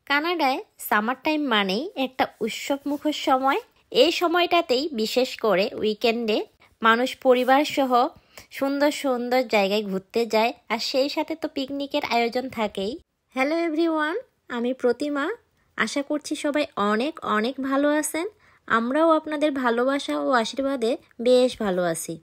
কানাডায় summer time মানেই একটা উৎসবমুখর সময়। এই সময়টাতেই বিশেষ করে উইকেন্ডে মানুষ পরিবার সহ সুন্দর সুন্দর জায়গায় ঘুরতে যায়, আর সেই সাথে তো পিকনিকের আয়োজন থাকেই। হ্যালো এভরিওয়ান, আমি প্রতিমা। আশা করছি সবাই অনেক অনেক ভালো আছেন। আমরাও আপনাদের ভালোবাসা ও আশীর্বাদে বেশ ভালো আছি।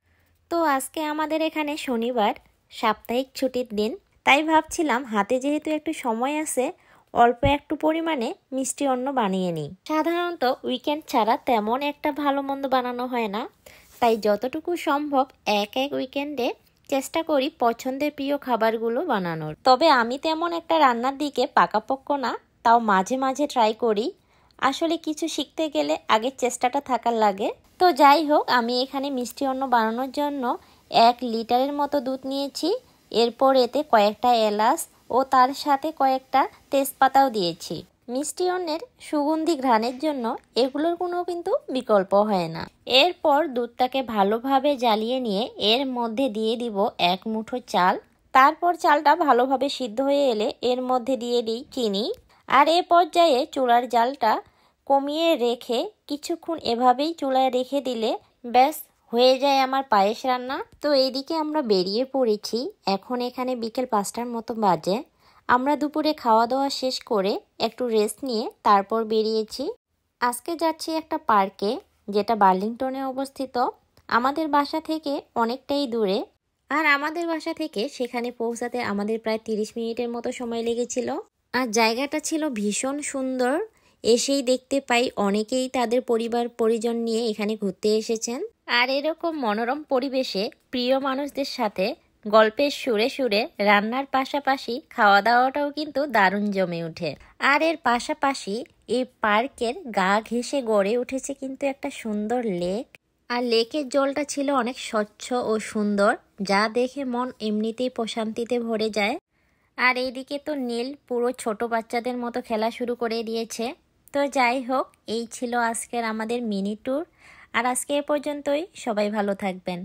তো আজকে আমাদের এখানে শনিবার, সাপ্তাহিক ছুটির দিন, তাই ভাবছিলাম হাতে যেহেতু একটু সময় আছে, অল্প একটু পরিমাণে মিষ্টি অন্ন বানিয়ে নিই। সাধারণত উইকেন্ড ছাড়া তেমন একটা ভালো মন্দ বানানো হয় না, তাই যতটুকু সম্ভব এক উইকেন্ডে চেষ্টা করি পছন্দের প্রিয় খাবারগুলো বানানোর। তবে আমি তেমন একটা রান্নার দিকে পাকাপোক্ত না, তাও মাঝে মাঝে ট্রাই করি। আসলে কিছু শিখতে গেলে আগে চেষ্টাটা থাকার লাগে। তো যাই হোক, আমি এখানে মিষ্টি অন্ন বানানোর জন্য 1 লিটারের মতো দুধ নিয়েছি। এরপর এতে কয়েকটা এলাচ ও তার সাথে কয়েকটা তেজপাতাও দিয়েছি। মিষ্টি অন্নের সুগন্ধি ঘ্রাণের জন্য এগুলোর কোনো কিন্তু বিকল্প হয় না। এরপর দুধটাকে ভালোভাবে জ্বালিয়ে নিয়ে এর মধ্যে দিয়ে দিব 1 মুঠো চাল। তারপর চালটা ভালোভাবে সিদ্ধ হয়ে এলে এর মধ্যে দিয়ে দিই চিনি। আর এ পর্যায়ে চুলার জালটা কমিয়ে রেখে কিছুক্ষণ এভাবেই চুলায় রেখে দিলে ব্যাস হয়ে যায় আমার পায়েস রান্না। তো এইদিকে আমরা বেরিয়ে পড়েছি। এখন এখানে বিকেল 5টার মতো বাজে। আমরা দুপুরে খাওয়া দাওয়া শেষ করে একটু রেস্ট নিয়ে তারপর বেরিয়েছি। আজকে যাচ্ছি একটা পার্কে, যেটা বার্লিংটনে অবস্থিত। আমাদের বাসা থেকে অনেকটাই দূরে, আর আমাদের বাসা থেকে সেখানে পৌঁছাতে আমাদের প্রায় 30 মিনিটের মতো সময় লেগেছিল। আর জায়গাটা ছিল ভীষণ সুন্দর। এসেই দেখতে পাই অনেকেই তাদের পরিবার পরিজন নিয়ে এখানে ঘুরতে এসেছেন। আর এরকম মনোরম পরিবেশে প্রিয় মানুষদের সাথে গল্পের সুরে সুরে রান্নার পাশাপাশি খাওয়া দাওয়াটাও কিন্তু দারুণ জমে ওঠে। আর এর পাশাপাশি এই পার্কের গা ঘেঁষে গড়ে উঠেছে কিন্তু একটা সুন্দর লেক। আর লেকের জলটা ছিল অনেক স্বচ্ছ ও সুন্দর, যা দেখে মন এমনিতেই প্রশান্তিতে ভরে যায়। আর এইদিকে তো নীল পুরো ছোট বাচ্চাদের মতো খেলা শুরু করে দিয়েছে। তো যাই হোক, এই ছিল আজকের আমাদের মিনি ট্যুর। আর আজকে এ পর্যন্তই। সবাই ভালো থাকবেন।